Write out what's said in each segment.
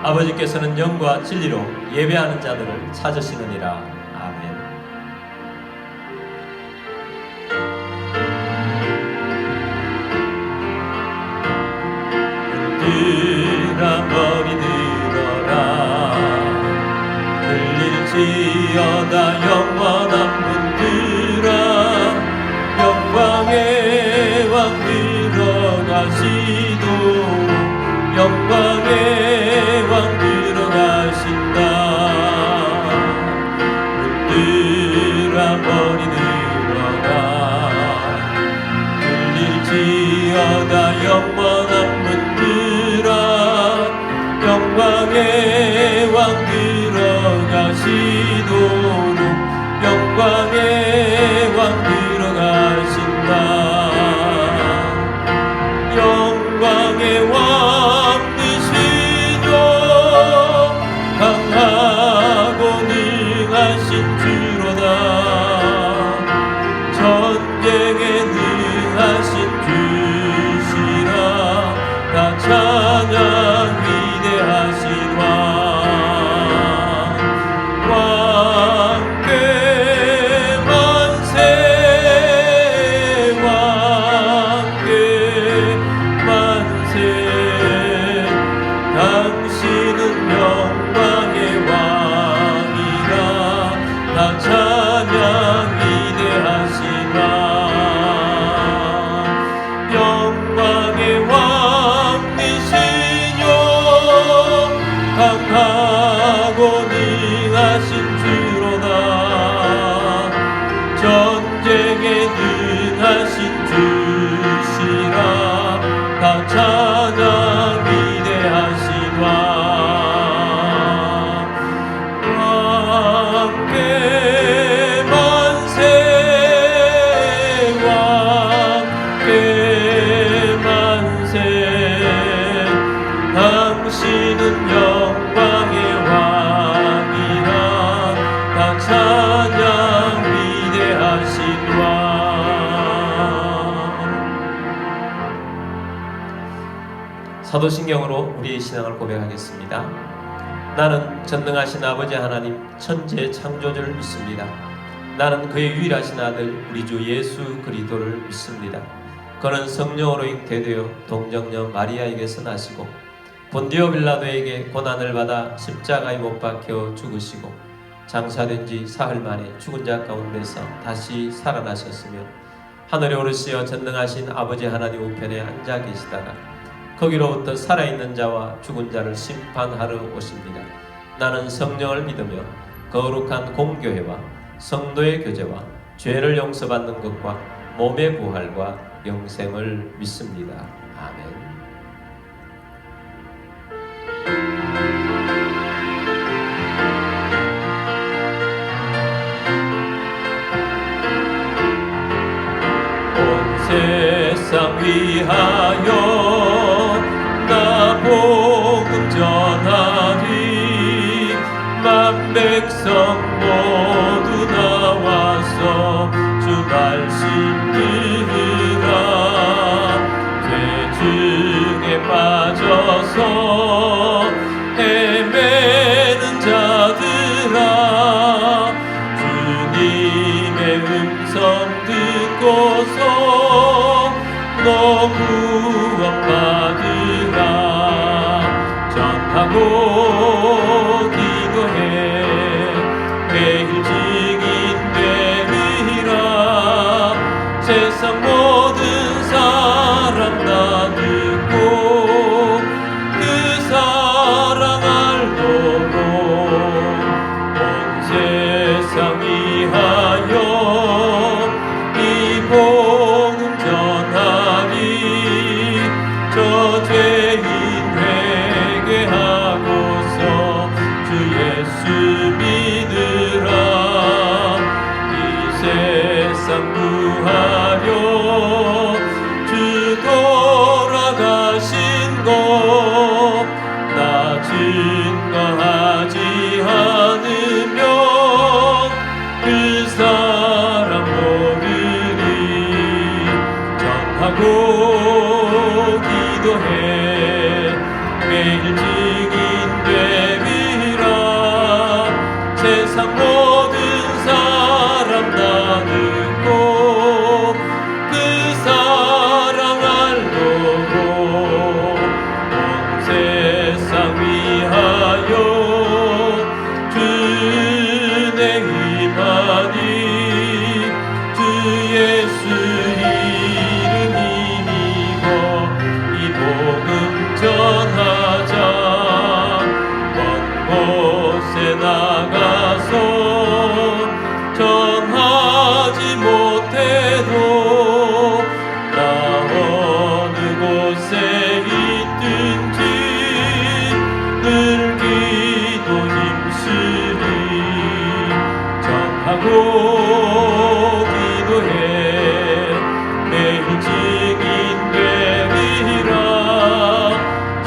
아버지께서는 영과 진리로 예배하는 자들을 찾으시느니라. 아멘. 들아 머리 들어라. 들릴지어다 영원한 문들아. 영광의 왕 들어가시도록 영광의 왕 들어가신다. 문들아 머리 들어라. 들릴지어다 영원한 문들아. 영광의 왕 들어가시도록 영광의 왕 들어가신다. 영광의 왕 되시죠. 강하고 능하신 주로다. 전쟁에 능하신 주시라. 나 찬양 위대하신 왕. 왕께 만세. 왕께 만세. 당신은 영광의 왕이라. 나 찬양 위대하신 왕. 영광의 왕 되시뇨. 강하고 능하신 주로다. 전쟁에 능하신 주시라. 다 찬양 위대하신 왕. 왕께 만세. 왕께 만세. 당신은 영광의 왕이라. 다 찬양 위대하신 왕. 사도신경으로 우리의 신앙을 고백하겠습니다. 나는 전능하신 아버지 하나님 천지의 창조주를 믿습니다. 나는 그의 유일하신 아들 우리 주 예수 그리스도를 믿습니다. 그는 성령으로 잉태되어 동정녀 마리아에게서 나시고 본디오 빌라도에게 고난을 받아 십자가에 못 박혀 죽으시고 장사된 지 사흘 만에 죽은 자 가운데서 다시 살아나셨으며 하늘에 오르시어 전능하신 아버지 하나님 우편에 앉아 계시다가 거기로부터 살아있는 자와 죽은 자를 심판하러 오십니다. 나는 성령을 믿으며 거룩한 공교회와 성도의 교제와 죄를 용서받는 것과 몸의 부활과 영생을 믿습니다. 아멘. 온 세상 위하여 나 복음 전하리. 만 백성 모두 나와서 주 말씀 들으라. 죄 중에 빠져서 헤매는 자들아. 주님의 음성 듣고서 너 구원 받으라. 전하고 기도해 매일 증인 되리라. 세상 모든 사람 다 듣고 그 사랑 알도록 온 세상 위하여 이 복음 전하리. 저 죄인 회개하고서 주 예수 믿으라. 이 세상 구하려 주 돌아가신 것 나 증거하지 않으면 그 사람 모르리. 전하고 기도해 매일 증인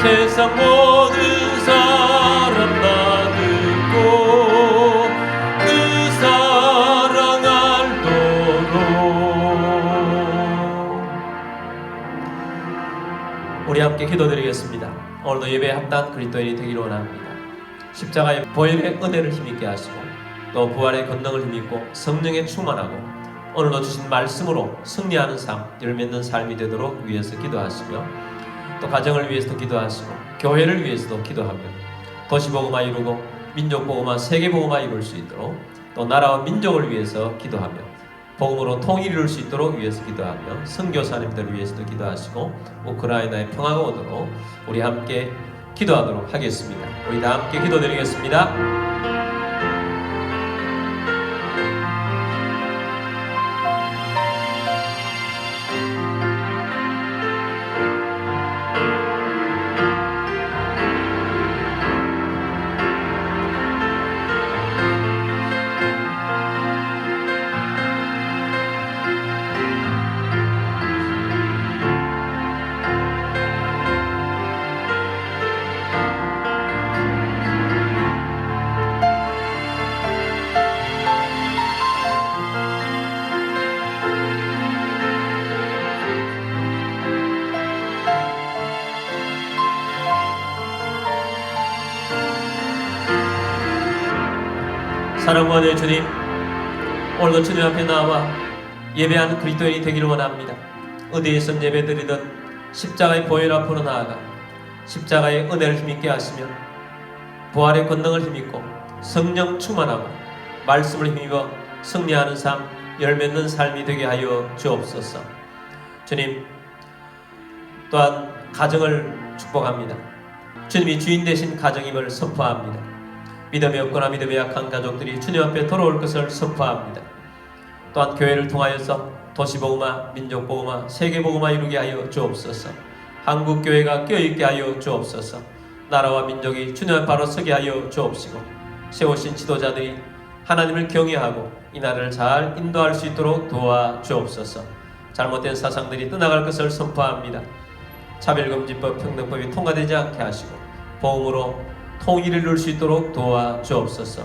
세상 모든 사람 다 듣고 그 사랑 알도록. 우리 함께 기도드리겠습니다. 오늘도 예배에 합당한 그리스도인이 되기를 원합니다. 십자가의 보혈의 은혜를 힘있게 하시고 또 부활의 권능을 힘입고 성령에 충만하고 오늘도 주신 말씀으로 승리하는 삶, 열매있는 삶이 되도록 위해서 기도하시며 또 가정을 위해서도 기도하시고 교회를 위해서도 기도하며 도시복음화 이루고 민족복음화, 세계복음화 이룰 수 있도록 또 나라와 민족을 위해서 기도하며 복음으로 통일 이룰 수 있도록 위해서 기도하며 선교사님들을 위해서도 기도하시고 우크라이나의 평화가 오도록 우리 함께 기도하도록 하겠습니다. 우리 다 함께 기도드리겠습니다. 사랑하는 주님, 오늘도 주님 앞에 나와 예배하는 그리스도인이 되기를 원합니다. 어디에서 예배드리든 십자가의 보혈 앞으로 나아가 십자가의 은혜를 힘있게 하시며 부활의 권능을 힘입고 성령 충만하고 말씀을 힘입어 승리하는 삶, 열매있는 삶이 되게 하여 주옵소서. 주님, 또한 가정을 축복합니다. 주님이 주인 되신 가정임을 선포합니다. 믿음이 없거나 믿음이 약한 가족들이 주님 앞에 돌아올 것을 선포합니다. 또한 교회를 통하여서 도시복음화, 민족복음화, 세계복음화 이루게 하여 주옵소서. 한국교회가 껴있게 하여 주옵소서. 나라와 민족이 주님 앞에 바로 서게 하여 주옵시고 세우신 지도자들이 하나님을 경외하고 이 나라를 잘 인도할 수 있도록 도와주옵소서. 잘못된 사상들이 떠나갈 것을 선포합니다. 차별금지법, 평등법이 통과되지 않게 하시고 복음으로 통일을 이룰 수 있도록 도와주옵소서.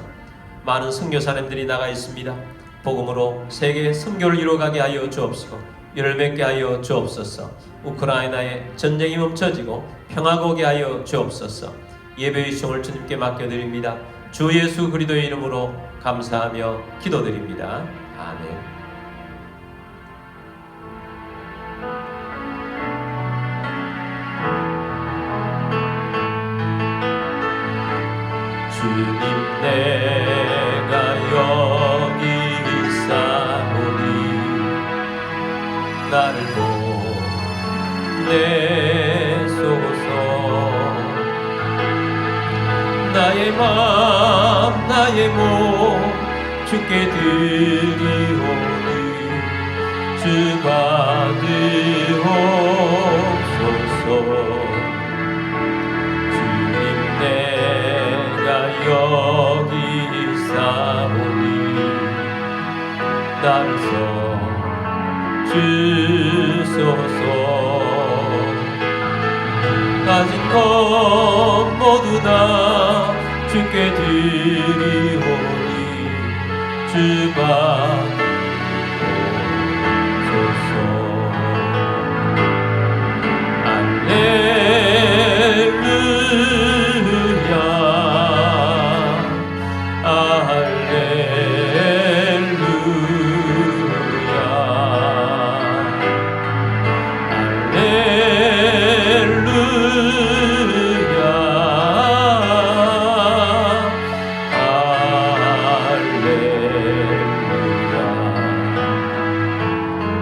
많은 선교사님들이 나가 있습니다. 복음으로 세계 선교를 이루어가게 하여 주옵시고 열매맺게 하여 주옵소서. 우크라이나의 전쟁이 멈춰지고 평화가 오게 하여 주옵소서. 예배의 시험을 주님께 맡겨드립니다. 주 예수 그리스도의 이름으로 감사하며 기도드립니다. 아멘. 주님, 내가 여기 있사오니 나를 보내소서. 나의 맘 나의 몸 주께 드리오니 주 받으옵소서. 여기 있사오니 나를 써주소서. 가진 것 모두 다 주께 드리오니 주 받으옵소서.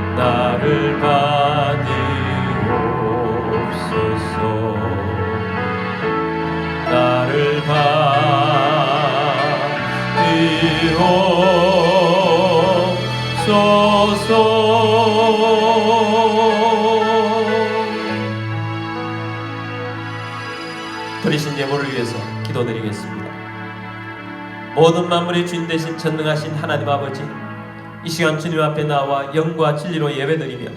나를 받으옵소서. 나를 받으옵소서. 드리신 예물을 위해서 기도드리겠습니다. 모든 만물의 주인 되신 전능하신 하나님 아버지, 이 시간 주님 앞에 나와 영과 진리로 예배드리며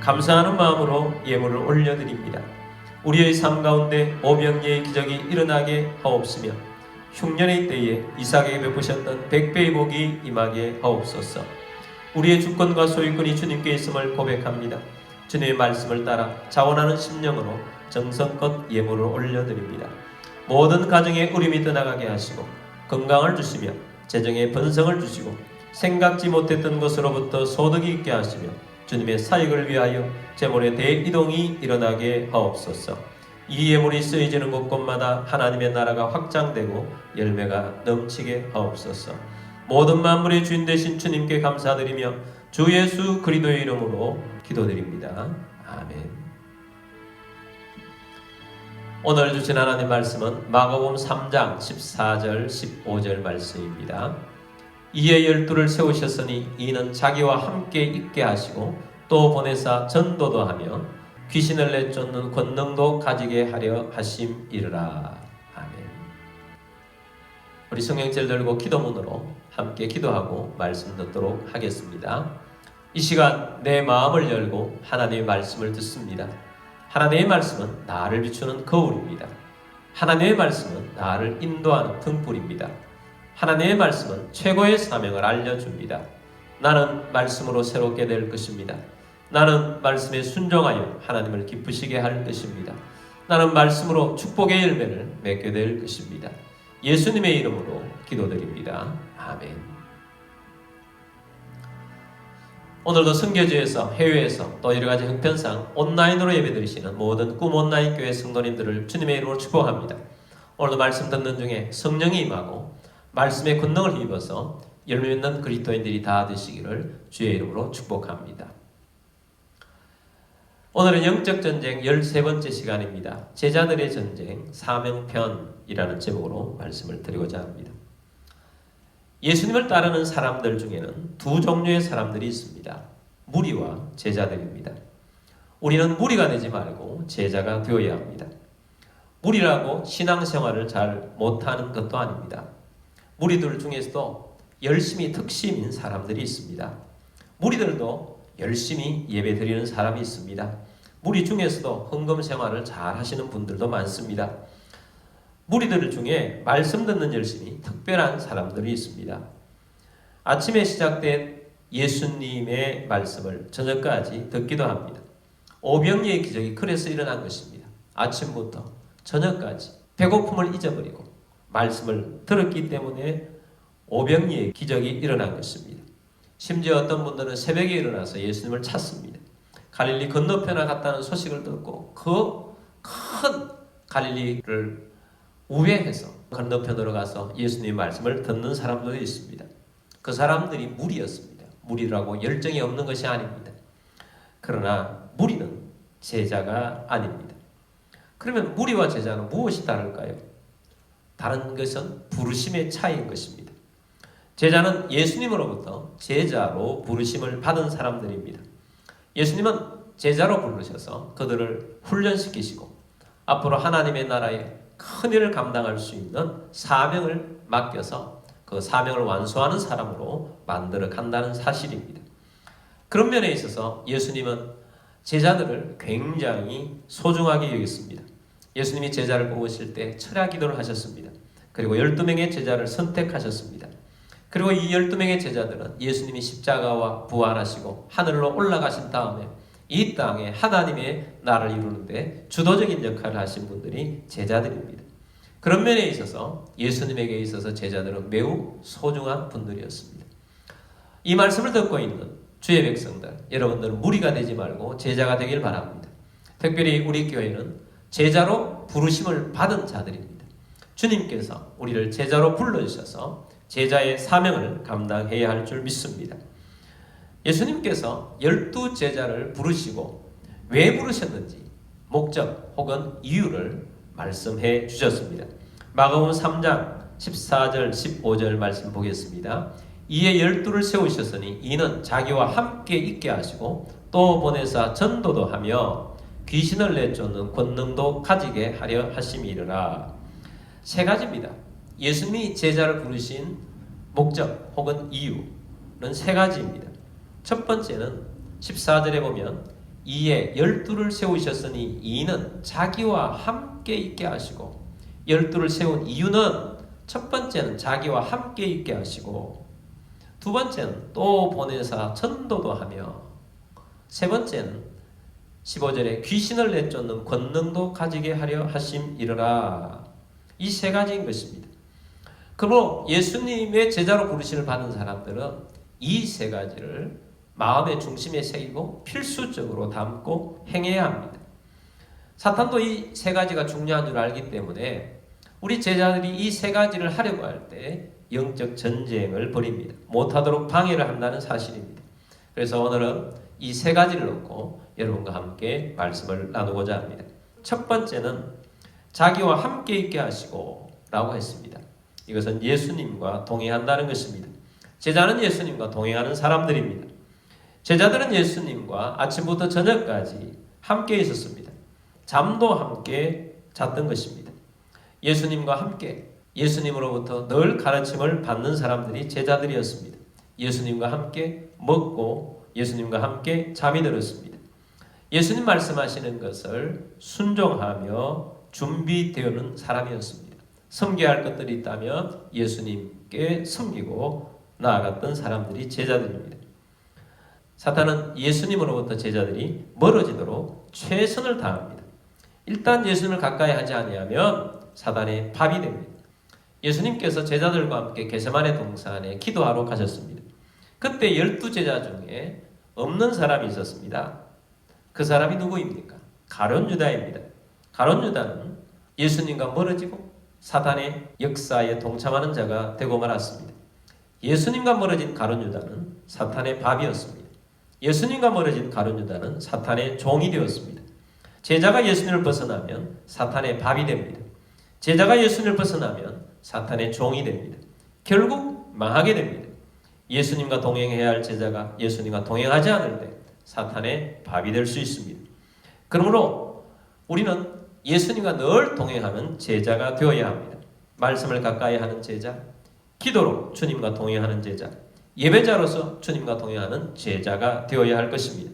감사하는 마음으로 예물을 올려드립니다. 우리의 삶 가운데 오병이의 기적이 일어나게 하옵시며 흉년의 때에 이삭에게 베푸셨던 100배의 복이 임하게 하옵소서. 우리의 주권과 소유권이 주님께 있음을 고백합니다. 주님의 말씀을 따라 자원하는 심령으로 정성껏 예물을 올려드립니다. 모든 가정에 우림이 떠나가게 하시고 건강을 주시며 재정에 번성을 주시고 생각지 못했던 것으로부터 소득이 있게 하시며 주님의 사역을 위하여 재물의 대이동이 일어나게 하옵소서. 이 예물이 쓰여지는 곳곳마다 하나님의 나라가 확장되고 열매가 넘치게 하옵소서. 모든 만물의 주인 되신 주님께 감사드리며 주 예수 그리스도의 이름으로 기도드립니다. 아멘. 오늘 주신 하나님 말씀은 마가복음 3장 14절 15절 말씀입니다. 이에 12를 세우셨으니 이는 자기와 함께 있게 하시고 또 보내사 전도도 하며 귀신을 내쫓는 권능도 가지게 하려 하심이르라. 아멘. 우리 성경책 들고 기도문으로 함께 기도하고 말씀 듣도록 하겠습니다. 이 시간 내 마음을 열고 하나님의 말씀을 듣습니다. 하나님의 말씀은 나를 비추는 거울입니다. 하나님의 말씀은 나를 인도하는 등불입니다. 하나님의 말씀은 최고의 사명을 알려줍니다. 나는 말씀으로 새롭게 될 것입니다. 나는 말씀에 순종하여 하나님을 기쁘시게 할 것입니다. 나는 말씀으로 축복의 열매를 맺게 될 것입니다. 예수님의 이름으로 기도드립니다. 아멘. 오늘도 선교지에서 해외에서 또 여러가지 형편상 온라인으로 예배드리시는 모든 꿈 온라인 교회 성도님들을 주님의 이름으로 축복합니다. 오늘도 말씀 듣는 중에 성령이 임하고 말씀의 권능을 힘입어서 열매 맺는 그리스도인들이 다 되시기를 주의 이름으로 축복합니다. 오늘은 영적 전쟁 13번째 시간입니다. 제자들의 전쟁 사명편이라는 제목으로 말씀을 드리고자 합니다. 예수님을 따르는 사람들 중에는 두 종류의 사람들이 있습니다. 무리와 제자들입니다. 우리는 무리가 되지 말고 제자가 되어야 합니다. 무리라고 신앙생활을 잘 못하는 것도 아닙니다. 무리들 중에서도 열심히 특심인 사람들이 있습니다. 무리들도 열심히 예배드리는 사람이 있습니다. 무리 중에서도 헌금 생활을 잘 하시는 분들도 많습니다. 무리들 중에 말씀 듣는 열심히 특별한 사람들이 있습니다. 아침에 시작된 예수님의 말씀을 저녁까지 듣기도 합니다. 오병이의 기적이 그래서 일어난 것입니다. 아침부터 저녁까지 배고픔을 잊어버리고 말씀을 들었기 때문에 오병이의 기적이 일어난 것입니다. 심지어 어떤 분들은 새벽에 일어나서 예수님을 찾습니다. 갈릴리 건너편에 갔다는 소식을 듣고 그 큰 갈릴리를 우회해서 건너편으로 가서 예수님의 말씀을 듣는 사람들도 있습니다. 그 사람들이 무리였습니다. 무리라고 열정이 없는 것이 아닙니다. 그러나 무리는 제자가 아닙니다. 그러면 무리와 제자는 무엇이 다를까요? 다른 것은 부르심의 차이인 것입니다. 제자는 예수님으로부터 제자로 부르심을 받은 사람들입니다. 예수님은 제자로 부르셔서 그들을 훈련시키시고 앞으로 하나님의 나라에 큰 일을 감당할 수 있는 사명을 맡겨서 그 사명을 완수하는 사람으로 만들어 간다는 사실입니다. 그런 면에 있어서 예수님은 제자들을 굉장히 소중하게 여겼습니다. 예수님이 제자를 뽑으실 때 철야 기도를 하셨습니다. 그리고 12명의 제자를 선택하셨습니다. 그리고 이 12명의 제자들은 예수님이 십자가와 부활하시고 하늘로 올라가신 다음에 이 땅에 하나님의 나라를 이루는데 주도적인 역할을 하신 분들이 제자들입니다. 그런 면에 있어서 예수님에게 있어서 제자들은 매우 소중한 분들이었습니다. 이 말씀을 듣고 있는 주의 백성들, 여러분들은 무리가 되지 말고 제자가 되길 바랍니다. 특별히 우리 교회는 제자로 부르심을 받은 자들입니다. 주님께서 우리를 제자로 불러주셔서 제자의 사명을 감당해야 할 줄 믿습니다. 예수님께서 12제자를 부르시고 왜 부르셨는지 목적 혹은 이유를 말씀해 주셨습니다. 마가복음 3장 14절 15절 말씀 보겠습니다. 이에 12를 세우셨으니 이는 자기와 함께 있게 하시고 또 보내사 전도도 하며 귀신을 내쫓는 권능도 가지게 하려 하심이니라. 세 가지입니다. 예수님이 제자를 부르신 목적 혹은 이유는 세 가지입니다. 첫 번째는 14절에 보면 이에 12를 세우셨으니 이는 자기와 함께 있게 하시고, 12를 세운 이유는 첫 번째는 자기와 함께 있게 하시고, 두 번째는 또 보내사 전도도 하며, 세 번째는 15절에 귀신을 내쫓는 권능도 가지게 하려 하심이러라. 이 세 가지인 것입니다. 그러므로 예수님의 제자로 부르심을 받은 사람들은 이 세 가지를 마음의 중심에 새기고 필수적으로 담고 행해야 합니다. 사탄도 이 세 가지가 중요한 줄 알기 때문에 우리 제자들이 이 세 가지를 하려고 할 때 영적 전쟁을 벌입니다. 못하도록 방해를 한다는 사실입니다. 그래서 오늘은 이 세 가지를 놓고 여러분과 함께 말씀을 나누고자 합니다. 첫 번째는 자기와 함께 있게 하시고 라고 했습니다. 이것은 예수님과 동행한다는 것입니다. 제자는 예수님과 동행하는 사람들입니다. 제자들은 예수님과 아침부터 저녁까지 함께 있었습니다. 잠도 함께 잤던 것입니다. 예수님과 함께 예수님으로부터 늘 가르침을 받는 사람들이 제자들이었습니다. 예수님과 함께 먹고 예수님과 함께 잠이 들었습니다. 예수님 말씀하시는 것을 순종하며 준비되어는 사람이었습니다. 섬겨야 할 것들이 있다면 예수님께 섬기고 나아갔던 사람들이 제자들입니다. 사탄은 예수님으로부터 제자들이 멀어지도록 최선을 다합니다. 일단 예수님을 가까이 하지 아니하면 사단의 밥이 됩니다. 예수님께서 제자들과 함께 게세마네 동산에 기도하러 가셨습니다. 그때 12제자 중에 없는 사람이 있었습니다. 그 사람이 누구입니까? 가룟 유다입니다. 가룟 유다는 예수님과 멀어지고 사탄의 역사에 동참하는 자가 되고 말았습니다. 예수님과 멀어진 가룟 유다는 사탄의 밥이었습니다. 예수님과 멀어진 가룟 유다는 사탄의 종이 되었습니다. 제자가 예수님을 벗어나면 사탄의 밥이 됩니다. 제자가 예수님을 벗어나면 사탄의 종이 됩니다. 결국 망하게 됩니다. 예수님과 동행해야 할 제자가 예수님과 동행하지 않을 때 사탄의 밥이 될 수 있습니다. 그러므로 우리는 예수님과 늘 동행하는 제자가 되어야 합니다. 말씀을 가까이 하는 제자, 기도로 주님과 동행하는 제자, 예배자로서 주님과 동행하는 제자가 되어야 할 것입니다.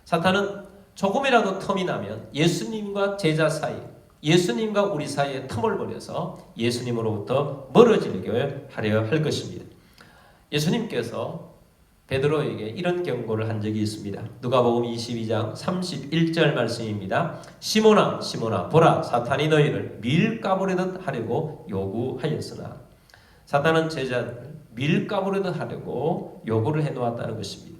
사탄은 조금이라도 틈이 나면 예수님과 제자 사이, 예수님과 우리 사이에 틈을 벌여서 예수님으로부터 멀어지게 하려 할 것입니다. 예수님께서 베드로에게 이런 경고를 한 적이 있습니다. 누가복음 22장 31절 말씀입니다. 시몬아 시몬아 보라 사탄이 너희를 밀가부르듯 하려고 요구하였으나, 사탄은 제자들을 밀가부르듯 하려고 요구를 해놓았다는 것입니다.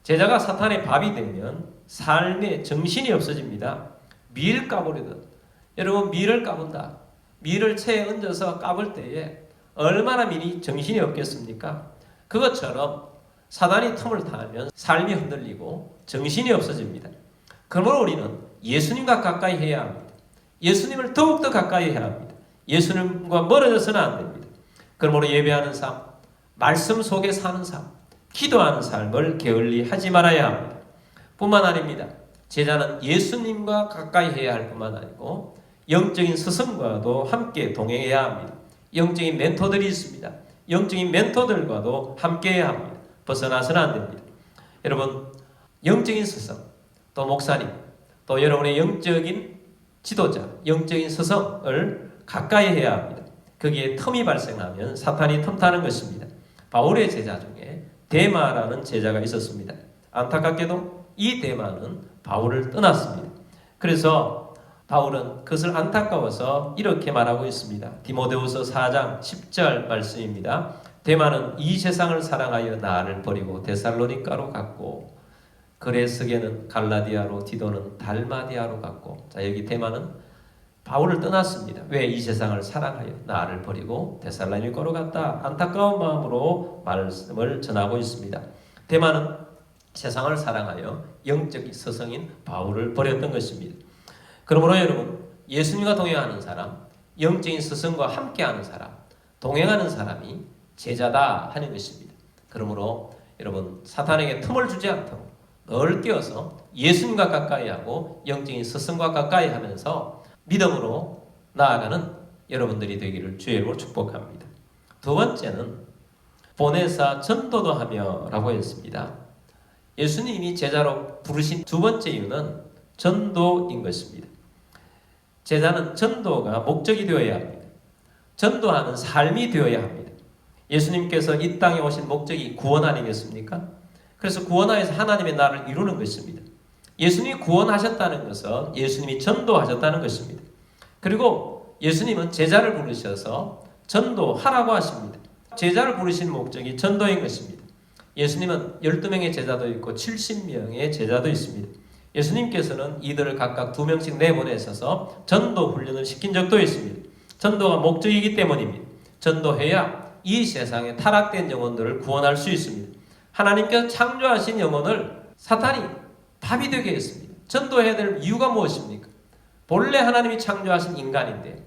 제자가 사탄의 밥이 되면 삶에 정신이 없어집니다. 밀 까부르듯. 여러분 밀을 까분다. 밀을 체에 얹어서 까불 때에 얼마나 밀이 정신이 없겠습니까? 그것처럼 사단이 틈을 타면 삶이 흔들리고 정신이 없어집니다. 그러므로 우리는 예수님과 가까이 해야 합니다. 예수님을 더욱더 가까이 해야 합니다. 예수님과 멀어져서는 안 됩니다. 그러므로 예배하는 삶, 말씀 속에 사는 삶, 기도하는 삶을 게을리하지 말아야 합니다. 뿐만 아닙니다. 제자는 예수님과 가까이 해야 할 뿐만 아니고 영적인 스승과도 함께 동행해야 합니다. 영적인 멘토들이 있습니다. 영적인 멘토들과도 함께해야 합니다. 벗어나서는 안 됩니다. 여러분, 영적인 스승, 또 목사님, 또 여러분의 영적인 지도자, 영적인 스승을 가까이 해야 합니다. 거기에 틈이 발생하면 사탄이 틈타는 것입니다. 바울의 제자 중에 데마라는 제자가 있었습니다. 안타깝게도 이 데마는 바울을 떠났습니다. 그래서 바울은 그것을 안타까워서 이렇게 말하고 있습니다. 디모데후서 4장 10절 말씀입니다. 데마는 이 세상을 사랑하여 나를 버리고 데살로니가로 갔고, 그레스게는 갈라디아로, 디도는 달마디아로 갔고. 자, 여기 데마는 바울을 떠났습니다. 왜? 이 세상을 사랑하여 나를 버리고 데살로니가로 갔다. 안타까운 마음으로 말씀을 전하고 있습니다. 데마는 세상을 사랑하여 영적 스승인 바울을 버렸던 것입니다. 그러므로 여러분, 예수님과 동행하는 사람, 영적인 스승과 함께하는 사람, 동행하는 사람이 제자다 하는 것입니다. 그러므로 여러분, 사탄에게 틈을 주지 않도록 늘 끼어서 예수님과 가까이 하고 영적인 스승과 가까이 하면서 믿음으로 나아가는 여러분들이 되기를 주의 이름으로 축복합니다. 두 번째는 보내사 전도도 하며 라고 했습니다. 예수님이 제자로 부르신 두 번째 이유는 전도인 것입니다. 제자는 전도가 목적이 되어야 합니다. 전도하는 삶이 되어야 합니다. 예수님께서 이 땅에 오신 목적이 구원 아니겠습니까? 그래서 구원하여서 하나님의 나라를 이루는 것입니다. 예수님이 구원하셨다는 것은 예수님이 전도하셨다는 것입니다. 그리고 예수님은 제자를 부르셔서 전도하라고 하십니다. 제자를 부르신 목적이 전도인 것입니다. 예수님은 12명의 제자도 있고 70명의 제자도 있습니다. 예수님께서는 이들을 각각 2명씩 내보내셔서 전도 훈련을 시킨 적도 있습니다. 전도가 목적이기 때문입니다. 전도해야 이 세상에 타락된 영혼들을 구원할 수 있습니다. 하나님께서 창조하신 영혼을 사탄이 답이 되게 했습니다. 전도해야 될 이유가 무엇입니까? 본래 하나님이 창조하신 인간인데,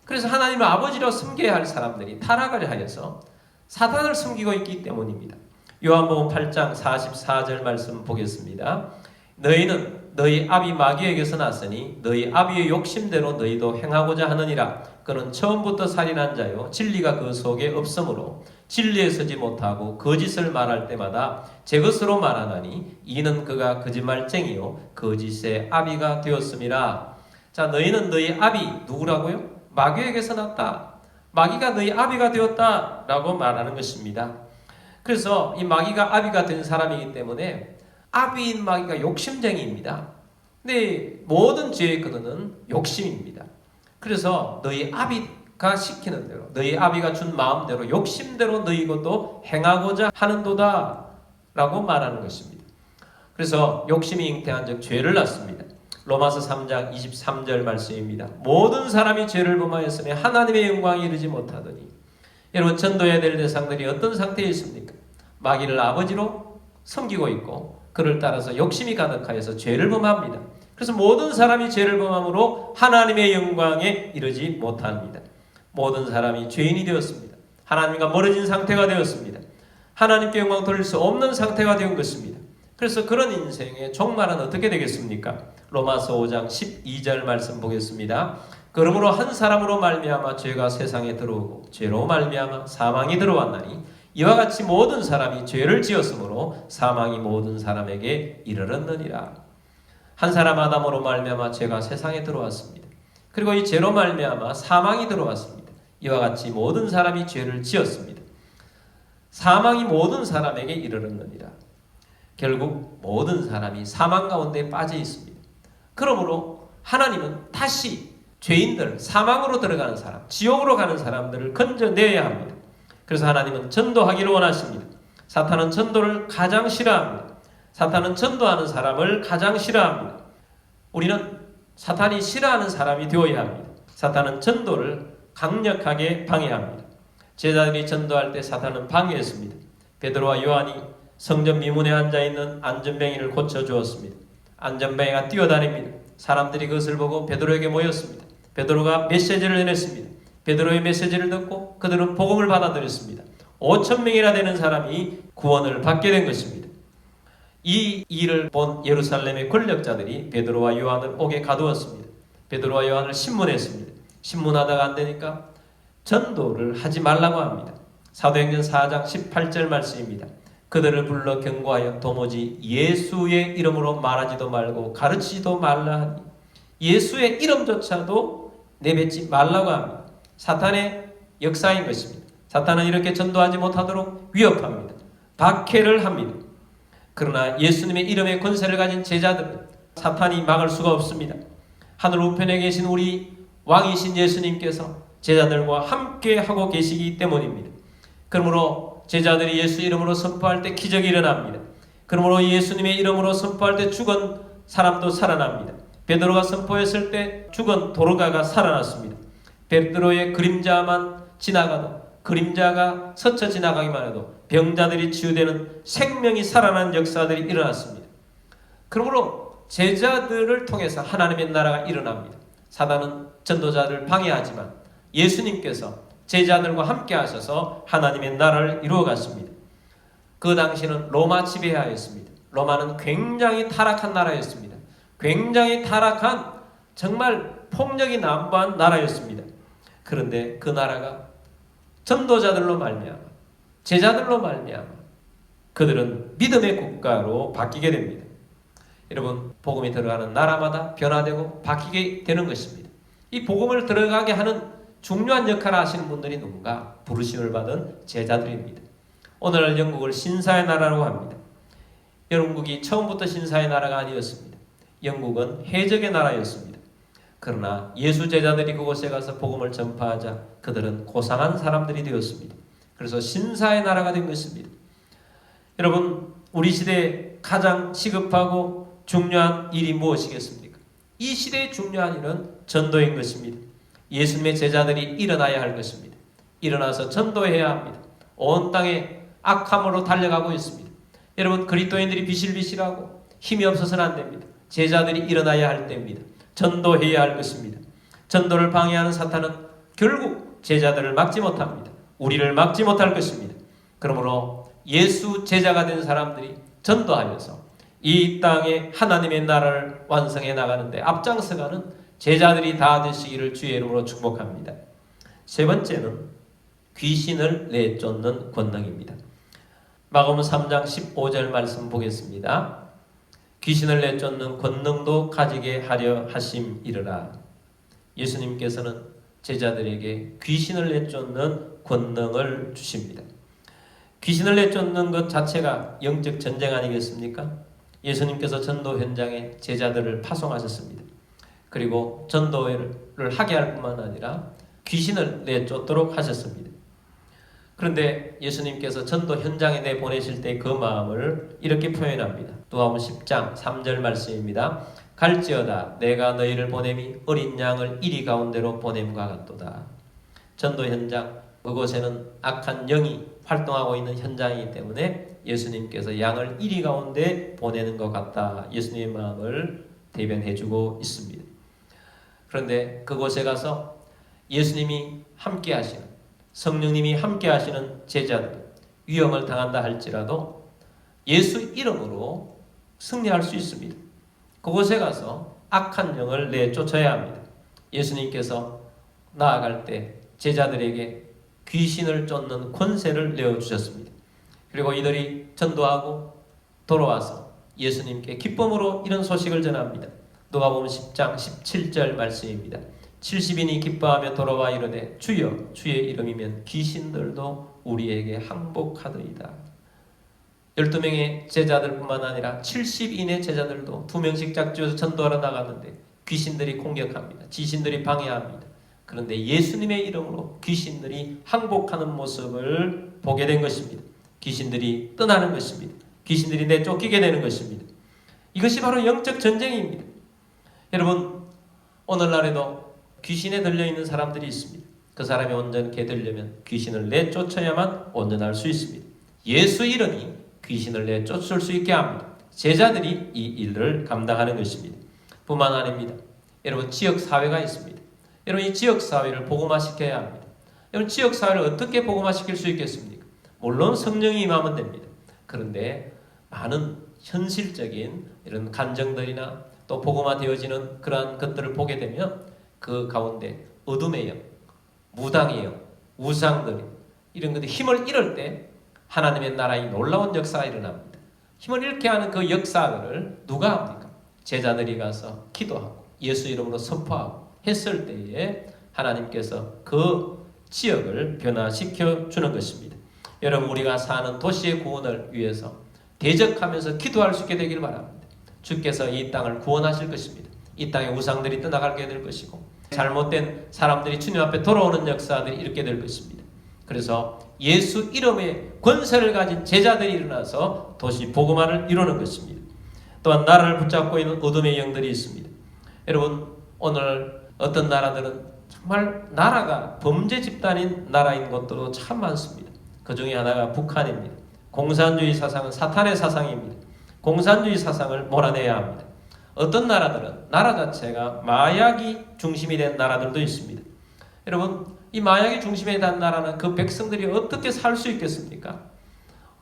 그래서 하나님을 아버지로 섬겨야 할 사람들이 타락을 하여서 사탄을 섬기고 있기 때문입니다. 요한복음 8장 44절 말씀 보겠습니다. 너희는 너희 아비 마귀에게서 났으니 너희 아비의 욕심대로 너희도 행하고자 하느니라. 그는 처음부터 살인한 자요 진리가 그 속에 없으므로 진리에 서지 못하고 거짓을 말할 때마다 제 것으로 말하나니 이는 그가 거짓말쟁이요 거짓의 아비가 되었음이라. 자, 너희는 너희 아비 누구라고요? 마귀에게서 났다. 마귀가 너희 아비가 되었다 라고 말하는 것입니다. 그래서 이 마귀가 아비가 된 사람이기 때문에 아비인 마귀가 욕심쟁이입니다. 근데 모든 죄의 근원은 욕심입니다. 그래서 너희 아비가 시키는 대로, 너희 아비가 준 마음대로, 욕심대로 너희 것도 행하고자 하는도다 라고 말하는 것입니다. 그래서 욕심이 잉태한 즉 죄를 낳습니다. 로마서 3장 23절 말씀입니다. 모든 사람이 죄를 범하였으니 하나님의 영광에 이르지 못하더니. 여러분, 전도해야 될 대상들이 어떤 상태에 있습니까? 마귀를 아버지로 섬기고 있고 그를 따라서 욕심이 가득하여서 죄를 범합니다. 그래서 모든 사람이 죄를 범함으로 하나님의 영광에 이르지 못합니다. 모든 사람이 죄인이 되었습니다. 하나님과 멀어진 상태가 되었습니다. 하나님께 영광 돌릴 수 없는 상태가 된 것입니다. 그래서 그런 인생의 종말은 어떻게 되겠습니까? 로마서 5장 12절 말씀 보겠습니다. 그러므로 한 사람으로 말미암아 죄가 세상에 들어오고 죄로 말미암아 사망이 들어왔나니 이와 같이 모든 사람이 죄를 지었으므로 사망이 모든 사람에게 이르렀느니라. 한 사람 아담으로 말미암아 죄가 세상에 들어왔습니다. 그리고 이 죄로 말미암아 사망이 들어왔습니다. 이와 같이 모든 사람이 죄를 지었습니다. 사망이 모든 사람에게 이르렀느니라. 결국 모든 사람이 사망 가운데 빠져 있습니다. 그러므로 하나님은 다시 죄인들, 사망으로 들어가는 사람, 지옥으로 가는 사람들을 건져내야 합니다. 그래서 하나님은 전도하기를 원하십니다. 사탄은 전도를 가장 싫어합니다. 사탄은 전도하는 사람을 가장 싫어합니다. 우리는 사탄이 싫어하는 사람이 되어야 합니다. 사탄은 전도를 강력하게 방해합니다. 제자들이 전도할 때 사탄은 방해했습니다. 베드로와 요한이 성전 미문에 앉아있는 안전뱅이를 고쳐주었습니다. 안전뱅이가 뛰어다닙니다. 사람들이 그것을 보고 베드로에게 모였습니다. 베드로가 메시지를 내냈습니다. 베드로의 메시지를 듣고 그들은 복음을 받아들였습니다. 5,000명이나 되는 사람이 구원을 받게 된 것입니다. 이 일을 본 예루살렘의 권력자들이 베드로와 요한을 옥에 가두었습니다. 베드로와 요한을 신문했습니다. 신문하다가 안 되니까 전도를 하지 말라고 합니다. 사도행전 4장 18절 말씀입니다. 그들을 불러 경고하여 도무지 예수의 이름으로 말하지도 말고 가르치지도 말라 하니 예수의 이름조차도 내뱉지 말라고 합니다. 사탄의 역사인 것입니다. 사탄은 이렇게 전도하지 못하도록 위협합니다. 박해를 합니다. 그러나 예수님의 이름의 권세를 가진 제자들은 사탄이 막을 수가 없습니다. 하늘 우편에 계신 우리 왕이신 예수님께서 제자들과 함께 하고 계시기 때문입니다. 그러므로 제자들이 예수 이름으로 선포할 때 기적이 일어납니다. 그러므로 예수님의 이름으로 선포할 때 죽은 사람도 살아납니다. 베드로가 선포했을 때 죽은 도르가가 살아났습니다. 베드로의 그림자만 지나가도, 그림자가 스쳐 지나가기만 해도 병자들이 치유되는 생명이 살아난 역사들이 일어났습니다. 그러므로 제자들을 통해서 하나님의 나라가 일어납니다. 사단은 전도자를 방해하지만 예수님께서 제자들과 함께 하셔서 하나님의 나라를 이루어갔습니다. 그 당시는 로마 지배하였습니다. 로마는 굉장히 타락한 나라였습니다. 굉장히 타락한 정말 폭력이 난무한 나라였습니다. 그런데 그 나라가 전도자들로 말미암아, 제자들로 말미암아 그들은 믿음의 국가로 바뀌게 됩니다. 여러분, 복음이 들어가는 나라마다 변화되고 바뀌게 되는 것입니다. 이 복음을 들어가게 하는 중요한 역할을 하시는 분들이 누군가? 부르심을 받은 제자들입니다. 오늘날 영국을 신사의 나라라고 합니다. 영국이 처음부터 신사의 나라가 아니었습니다. 영국은 해적의 나라였습니다. 그러나 예수 제자들이 그곳에 가서 복음을 전파하자 그들은 고상한 사람들이 되었습니다. 그래서 신사의 나라가 된 것입니다. 여러분, 우리 시대에 가장 시급하고 중요한 일이 무엇이겠습니까? 이 시대의 중요한 일은 전도인 것입니다. 예수님의 제자들이 일어나야 할 것입니다. 일어나서 전도해야 합니다. 온 땅에 악함으로 달려가고 있습니다. 여러분, 그리스도인들이 비실비실하고 힘이 없어서는 안 됩니다. 제자들이 일어나야 할 때입니다. 전도해야 할 것입니다. 전도를 방해하는 사탄은 결국 제자들을 막지 못합니다. 우리를 막지 못할 것입니다. 그러므로 예수 제자가 된 사람들이 전도하여서 이 땅에 하나님의 나라를 완성해 나가는데 앞장서가는 제자들이 다 되시기를 주의 이름으로 축복합니다. 세 번째는 귀신을 내쫓는 권능입니다. 마가복음 3장 15절 말씀 보겠습니다. 귀신을 내쫓는 권능도 가지게 하려 하심이르라. 예수님께서는 제자들에게 귀신을 내쫓는 권능을 주십니다. 귀신을 내쫓는 것 자체가 영적 전쟁 아니겠습니까? 예수님께서 전도 현장에 제자들을 파송하셨습니다. 그리고 전도를 하게 할 뿐만 아니라 귀신을 내쫓도록 하셨습니다. 그런데 예수님께서 전도 현장에 내보내실 때 그 마음을 이렇게 표현합니다. 누가복음 10장 3절 말씀입니다. 갈지어다 내가 너희를 보냄이 어린 양을 이리 가운데로 보냄과 같도다. 전도 현장, 그곳에는 악한 영이 활동하고 있는 현장이기 때문에 예수님께서 양을 이리 가운데 보내는 것 같다. 예수님의 마음을 대변해주고 있습니다. 그런데 그곳에 가서 예수님이 함께 하시는, 성령님이 함께 하시는 제자들이 위험을 당한다 할지라도 예수 이름으로 승리할 수 있습니다. 그곳에 가서 악한 영을 내쫓아야 합니다. 예수님께서 나아갈 때 제자들에게 귀신을 쫓는 권세를 내어주셨습니다. 그리고 이들이 전도하고 돌아와서 예수님께 기쁨으로 이런 소식을 전합니다. 누가복음 10장 17절 말씀입니다. 70인이 기뻐하며 돌아와 이르되 주여 주의 이름이면 귀신들도 우리에게 항복하더이다. 12명의 제자들뿐만 아니라 70인의 제자들도 2명씩 짝지어서 전도하러 나갔는데 귀신들이 공격합니다. 지신들이 방해합니다. 그런데 예수님의 이름으로 귀신들이 항복하는 모습을 보게 된 것입니다. 귀신들이 떠나는 것입니다. 귀신들이 내쫓기게 되는 것입니다. 이것이 바로 영적 전쟁입니다. 여러분, 오늘날에도 귀신에 들려있는 사람들이 있습니다. 그 사람이 온전케 되려면 귀신을 내쫓아야만 온전할 수 있습니다. 예수 이름이 귀신을 내쫓을 수 있게 합니다. 제자들이 이 일을 감당하는 것입니다. 뿐만 아닙니다. 여러분, 지역사회가 있습니다. 여러분, 이 지역사회를 복음화시켜야 합니다. 여러분, 지역사회를 어떻게 복음화시킬 수 있겠습니까? 물론 성령이 임하면 됩니다. 그런데 많은 현실적인 이런 간정들이나 또 복음화되어지는 그러한 것들을 보게 되면 그 가운데 어둠의 영, 무당의 영, 우상들 이런 것들이 힘을 잃을 때 하나님의 나라의 놀라운 역사가 일어납니다. 힘을 잃게 하는 그 역사들을 누가 합니까? 제자들이 가서 기도하고 예수 이름으로 선포하고 했을 때에 하나님께서 그 지역을 변화시켜 주는 것입니다. 여러분, 우리가 사는 도시의 구원을 위해서 대적하면서 기도할 수 있게 되길 바랍니다. 주께서 이 땅을 구원하실 것입니다. 이 땅의 우상들이 떠나가게 될 것이고 잘못된 사람들이 주님 앞에 돌아오는 역사들이 일어나게 될 것입니다. 그래서 예수 이름의 권세를 가진 제자들이 일어나서 도시 복음화를 이루는 것입니다. 또한 나라를 붙잡고 있는 어둠의 영들이 있습니다. 여러분, 오늘 어떤 나라들은 정말 나라가 범죄 집단인 나라인 것도 참 많습니다. 그 중에 하나가 북한입니다. 공산주의 사상은 사탄의 사상입니다. 공산주의 사상을 몰아내야 합니다. 어떤 나라들은 나라 자체가 마약이 중심이 된 나라들도 있습니다. 여러분, 이 마약이 중심에 된 나라는 그 백성들이 어떻게 살 수 있겠습니까?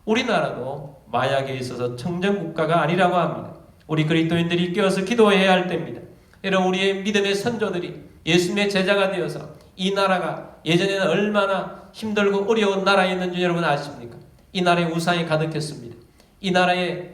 우리나라도 마약에 있어서 청정국가가 아니라고 합니다. 우리 그리스도인들이 깨어서 기도해야 할 때입니다. 여러분, 우리의 믿음의 선조들이 예수님의 제자가 되어서 이 나라가 예전에는 얼마나 힘들고 어려운 나라였는지 여러분 아십니까? 이 나라에 우상이 가득했습니다. 이 나라에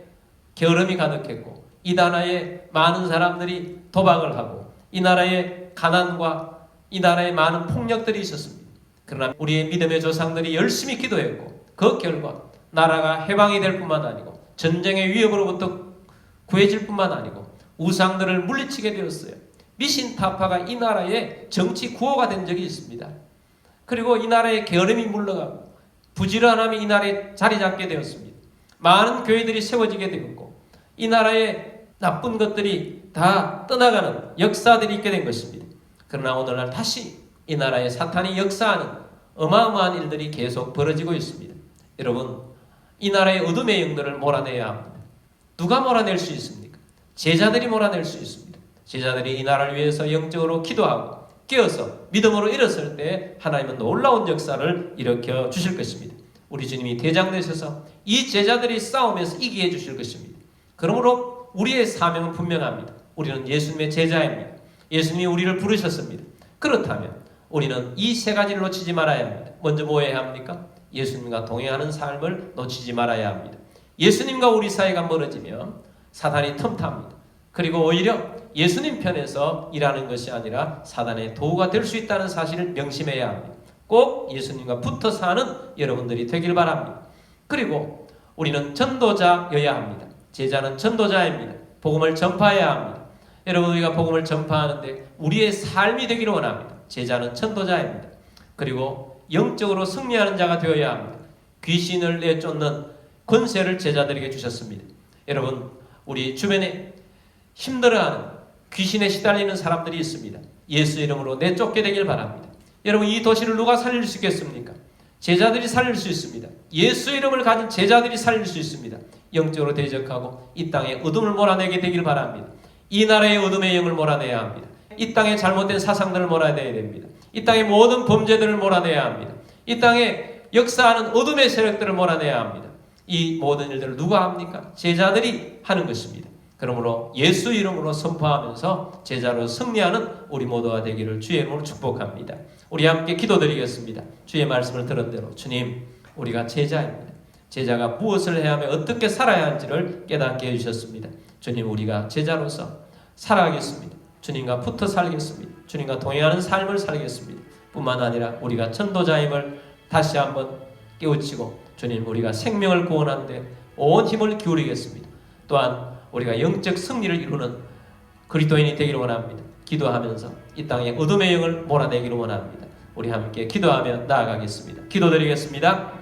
게으름이 가득했고 이 나라에 많은 사람들이 도박을 하고 이 나라에 가난과 이 나라에 많은 폭력들이 있었습니다. 그러나 우리의 믿음의 조상들이 열심히 기도했고 그 결과 나라가 해방이 될 뿐만 아니고 전쟁의 위협으로부터 구해질 뿐만 아니고 우상들을 물리치게 되었어요. 미신타파가 이 나라의 정치 구호가 된 적이 있습니다. 그리고 이 나라에 게으름이 물러가고 부지런함이 이 나라에 자리 잡게 되었습니다. 많은 교회들이 세워지게 되었고 이 나라의 나쁜 것들이 다 떠나가는 역사들이 있게 된 것입니다. 그러나 오늘날 다시 이 나라에 사탄이 역사하는 어마어마한 일들이 계속 벌어지고 있습니다. 여러분, 이 나라의 어둠의 영들을 몰아내야 합니다. 누가 몰아낼 수 있습니까? 제자들이 몰아낼 수 있습니다. 제자들이 이 나라를 위해서 영적으로 기도하고 깨어서 믿음으로 일었을 때 하나님은 놀라운 역사를 일으켜 주실 것입니다. 우리 주님이 대장 되셔서 이 제자들이 싸움에서 이기게 해주실 것입니다. 그러므로 우리의 사명은 분명합니다. 우리는 예수님의 제자입니다. 예수님이 우리를 부르셨습니다. 그렇다면 우리는 이 세 가지를 놓치지 말아야 합니다. 먼저 뭐 해야 합니까? 예수님과 동행하는 삶을 놓치지 말아야 합니다. 예수님과 우리 사이가 멀어지면 사탄이 틈탑니다. 그리고 오히려 예수님 편에서 일하는 것이 아니라 사단의 도구가 될 수 있다는 사실을 명심해야 합니다. 꼭 예수님과 붙어 사는 여러분들이 되길 바랍니다. 그리고 우리는 전도자여야 합니다. 제자는 전도자입니다. 복음을 전파해야 합니다. 여러분, 우리가 복음을 전파하는데 우리의 삶이 되기를 원합니다. 제자는 전도자입니다. 그리고 영적으로 승리하는 자가 되어야 합니다. 귀신을 내쫓는 권세를 제자들에게 주셨습니다. 여러분, 우리 주변에 힘들어하는 귀신에 시달리는 사람들이 있습니다. 예수 이름으로 내쫓게 되길 바랍니다. 여러분, 이 도시를 누가 살릴 수 있겠습니까? 제자들이 살릴 수 있습니다. 예수 이름을 가진 제자들이 살릴 수 있습니다. 영적으로 대적하고 이 땅에 어둠을 몰아내게 되길 바랍니다. 이 나라의 어둠의 영을 몰아내야 합니다. 이 땅에 잘못된 사상들을 몰아내야 됩니다. 이 땅의 모든 범죄들을 몰아내야 합니다. 이 땅에 역사하는 어둠의 세력들을 몰아내야 합니다. 이 모든 일들을 누가 합니까? 제자들이 하는 것입니다. 그러므로 예수 이름으로 선포하면서 제자로 승리하는 우리 모두가 되기를 주의 이름으로 축복합니다. 우리 함께 기도드리겠습니다. 주의 말씀을 들은 대로 주님, 우리가 제자입니다. 제자가 무엇을 해야 하며 어떻게 살아야 하는지를 깨닫게 해주셨습니다. 주님, 우리가 제자로서 살아가겠습니다. 주님과 붙어 살겠습니다. 주님과 동행하는 삶을 살겠습니다. 뿐만 아니라 우리가 전도자임을 다시 한번 깨우치고 주님, 우리가 생명을 구원하는데 온 힘을 기울이겠습니다. 또한 우리가 영적 승리를 이루는 그리스도인이 되기를 원합니다. 기도하면서 이 땅에 어둠의 영을 몰아내기를 원합니다. 우리 함께 기도하며 나아가겠습니다. 기도드리겠습니다.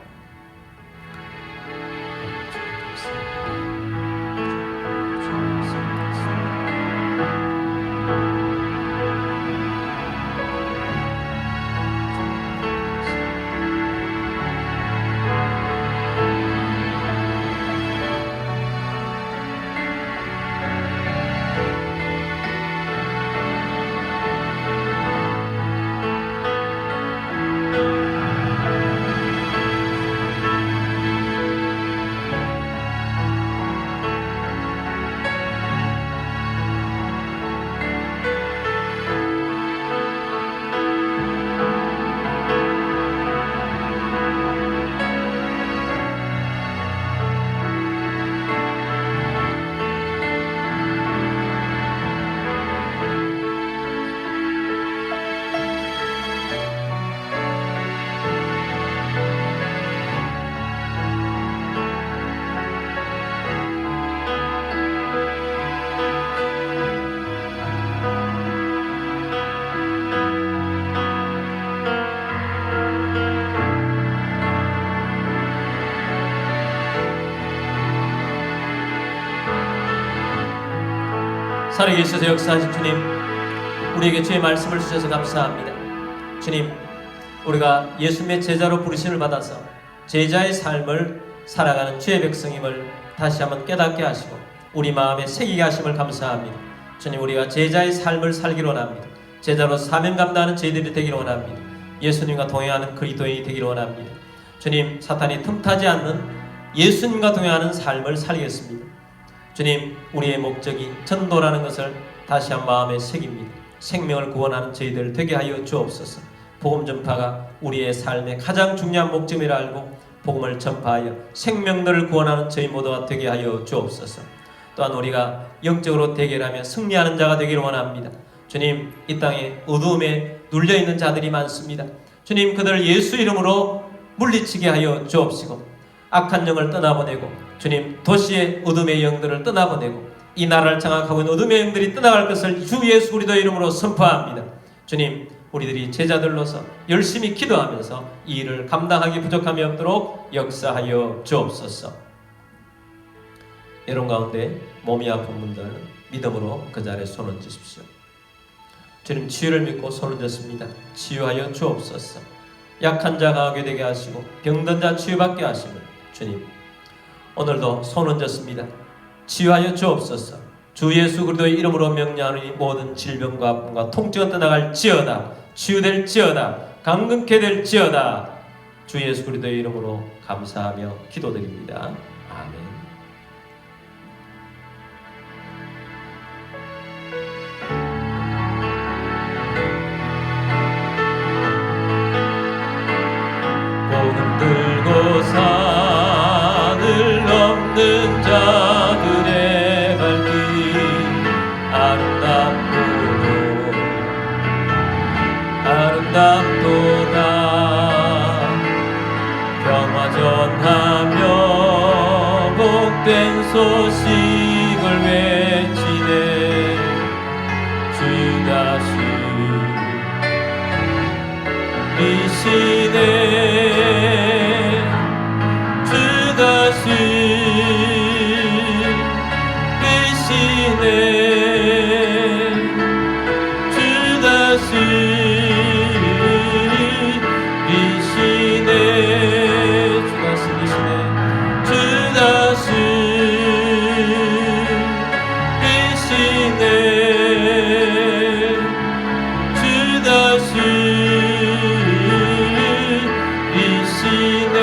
살아계셔서 역사하신 주님, 우리에게 주의 말씀을 주셔서 감사합니다. 주님, 우리가 예수님의 제자로 부르심을 받아서 제자의 삶을 살아가는 주의 백성임을 다시 한번 깨닫게 하시고 우리 마음에 새기게 하심을 감사합니다. 주님, 우리가 제자의 삶을 살기를 원합니다. 제자로 사명 감당하는 저희들이 되기를 원합니다. 예수님과 동행하는 그리스도인이 되기를 원합니다. 주님, 사탄이 틈타지 않는 예수님과 동행하는 삶을 살겠습니다. 주님, 우리의 목적이 전도라는 것을 다시 한 마음에 새깁니다. 생명을 구원하는 저희들 되게 하여 주옵소서. 복음 전파가 우리의 삶의 가장 중요한 목적이라 알고 복음을 전파하여 생명들을 구원하는 저희 모두가 되게 하여 주옵소서. 또한 우리가 영적으로 대결하며 승리하는 자가 되기를 원합니다. 주님, 이 땅에 어두움에 눌려있는 자들이 많습니다. 주님, 그들을 예수 이름으로 물리치게 하여 주옵시고 악한 영을 떠나보내고 주님, 도시의 어둠의 영들을 떠나보내고 이 나라를 장악하고 있는 어둠의 영들이 떠나갈 것을 주 예수 그리스도의 이름으로 선포합니다. 주님, 우리들이 제자들로서 열심히 기도하면서 이 일을 감당하기 부족함이 없도록 역사하여 주옵소서. 여러분 가운데 몸이 아픈 분들 믿음으로 그 자리에 손 얹으십시오. 주님, 치유를 믿고 손 얹었습니다. 치유하여 주옵소서. 약한 자 강하게 되게 하시고 병든 자 치유받게 하시고 주님, 오늘도 손 얹었습니다. 치유하여 주옵소서. 주 예수 그리스도의 이름으로 명령하니 모든 질병과 아픔과 통증은 떠나갈지어다. 치유될지어다. 강건케 될지어다. 주 예수 그리스도의 이름으로 감사하며 기도드립니다. 아멘. 복음 들고 산을 넘는 자들의 발길 아름답도다. 평화 전하며 복된 소식을 외치네. 주 다시 이시네. 주 다시 이시네. 주 다시 이시네. 주 다시 이시네. 주 다시 이시네. 주 다시 이시네.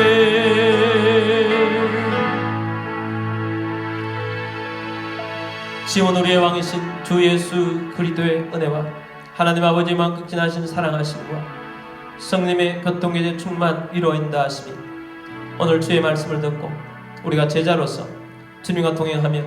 지온 우리의 왕이신 주 예수 그리스도의 은혜와 하나님 아버지의 만극진하신 사랑하심과 성령의 교통계제 충만 위로 인도하심이 오늘 주의 말씀을 듣고 우리가 제자로서 주님과 동행하며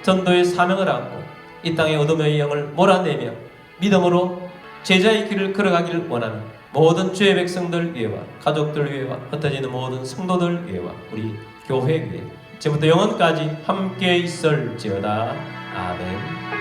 전도의 사명을 안고 이 땅의 어둠의 영을 몰아내며 믿음으로 제자의 길을 걸어가기를 원하는 모든 주의 백성들 위해와 가족들 위해와 흩어지는 모든 성도들 위해와 우리 교회 위해 지금부터 영원까지 함께 있을지어다. 아멘.